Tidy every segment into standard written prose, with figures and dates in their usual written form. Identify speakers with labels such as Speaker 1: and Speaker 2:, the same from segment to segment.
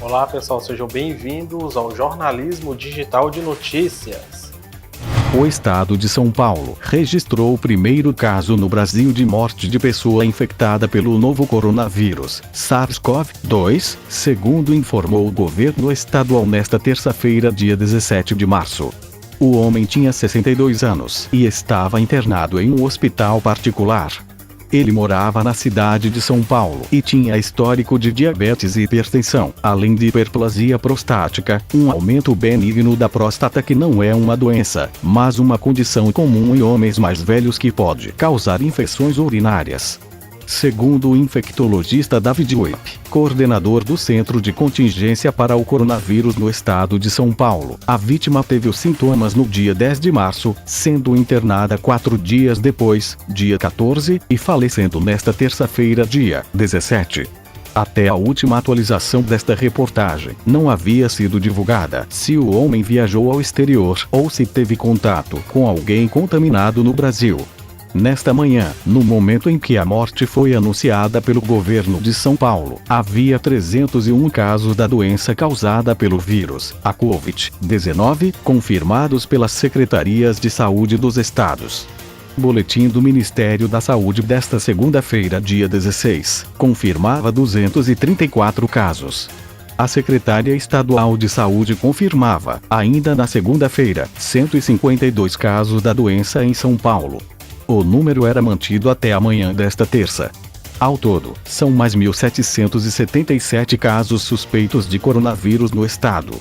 Speaker 1: Olá pessoal, sejam bem-vindos ao Jornalismo Digital de Notícias.
Speaker 2: O estado de São Paulo registrou o primeiro caso no Brasil de morte de pessoa infectada pelo novo coronavírus, SARS-CoV-2, segundo informou o governo estadual nesta terça-feira, dia 17 de março. O homem tinha 62 anos e estava internado em um hospital particular. Ele morava na cidade de São Paulo e tinha histórico de diabetes e hipertensão, além de hiperplasia prostática, um aumento benigno da próstata que não é uma doença, mas uma condição comum em homens mais velhos que pode causar infecções urinárias. Segundo o infectologista David Wip, coordenador do Centro de Contingência para o Coronavírus no estado de São Paulo, a vítima teve os sintomas no dia 10 de março, sendo internada 4 dias depois, dia 14, e falecendo nesta terça-feira, dia 17. Até a última atualização desta reportagem, não havia sido divulgada se o homem viajou ao exterior ou se teve contato com alguém contaminado no Brasil. Nesta manhã, no momento em que a morte foi anunciada pelo governo de São Paulo, havia 301 casos da doença causada pelo vírus, a Covid-19, confirmados pelas secretarias de saúde dos estados. Boletim do Ministério da Saúde desta segunda-feira, dia 16, confirmava 234 casos. A secretária estadual de saúde confirmava, ainda na segunda-feira, 152 casos da doença em São Paulo. O número era mantido até a manhã desta terça. Ao todo, são mais 1.777 casos suspeitos de coronavírus no estado.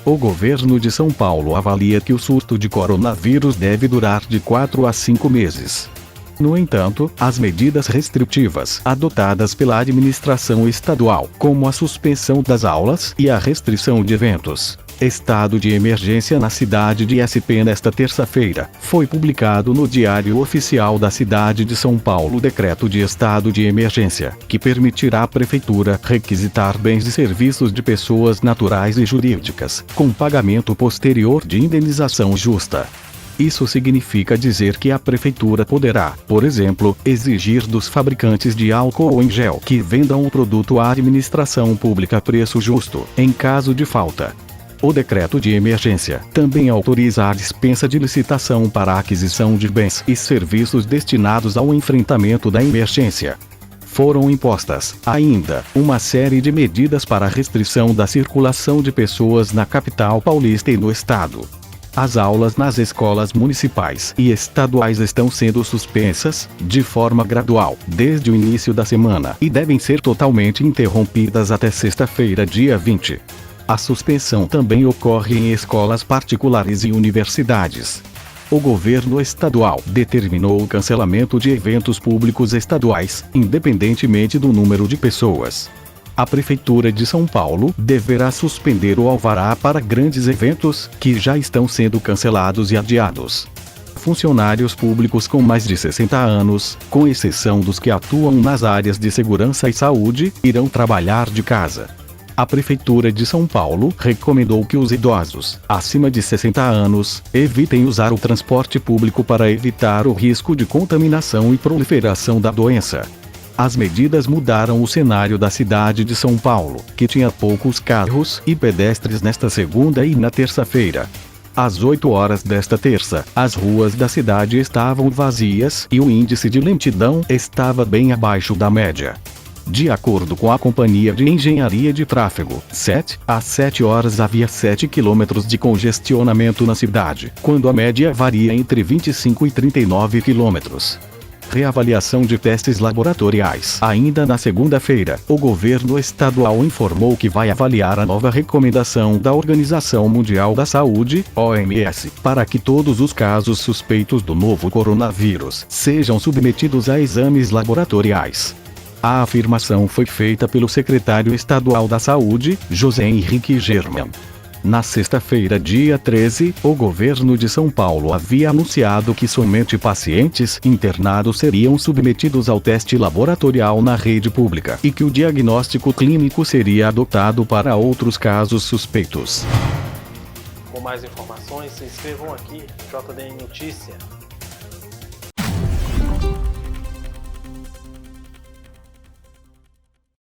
Speaker 2: O governo de São Paulo avalia que o surto de coronavírus deve durar de 4 a 5 meses. No entanto, as medidas restritivas adotadas pela administração estadual, como a suspensão das aulas e a restrição de eventos, estado de emergência na cidade de SP nesta terça-feira, foi publicado no Diário Oficial da cidade de São Paulo o decreto de estado de emergência, que permitirá à prefeitura requisitar bens e serviços de pessoas naturais e jurídicas, com pagamento posterior de indenização justa. Isso significa dizer que a prefeitura poderá, por exemplo, exigir dos fabricantes de álcool em gel que vendam o produto à administração pública a preço justo, em caso de falta. O decreto de emergência também autoriza a dispensa de licitação para a aquisição de bens e serviços destinados ao enfrentamento da emergência. Foram impostas, ainda, uma série de medidas para a restrição da circulação de pessoas na capital paulista e no estado. As aulas nas escolas municipais e estaduais estão sendo suspensas, de forma gradual, desde o início da semana e devem ser totalmente interrompidas até sexta-feira, dia 20. A suspensão também ocorre em escolas particulares e universidades. O governo estadual determinou o cancelamento de eventos públicos estaduais, independentemente do número de pessoas. A Prefeitura de São Paulo deverá suspender o alvará para grandes eventos, que já estão sendo cancelados e adiados. Funcionários públicos com mais de 60 anos, com exceção dos que atuam nas áreas de segurança e saúde, irão trabalhar de casa. A Prefeitura de São Paulo recomendou que os idosos, acima de 60 anos, evitem usar o transporte público para evitar o risco de contaminação e proliferação da doença. As medidas mudaram o cenário da cidade de São Paulo, que tinha poucos carros e pedestres nesta segunda e na terça-feira. Às 8 horas desta terça, as ruas da cidade estavam vazias e o índice de lentidão estava bem abaixo da média. De acordo com a Companhia de Engenharia de Tráfego, às 7 horas havia 7 quilômetros de congestionamento na cidade, quando a média varia entre 25 e 39 quilômetros. Reavaliação de testes laboratoriais. Ainda na segunda-feira, o governo estadual informou que vai avaliar a nova recomendação da Organização Mundial da Saúde, OMS, para que todos os casos suspeitos do novo coronavírus sejam submetidos a exames laboratoriais. A afirmação foi feita pelo secretário estadual da Saúde, José Henrique German. Na sexta-feira, dia 13, o governo de São Paulo havia anunciado que somente pacientes internados seriam submetidos ao teste laboratorial na rede pública e que o diagnóstico clínico seria adotado para outros casos suspeitos.
Speaker 1: Com mais informações, se inscrevam aqui, JDN Notícia.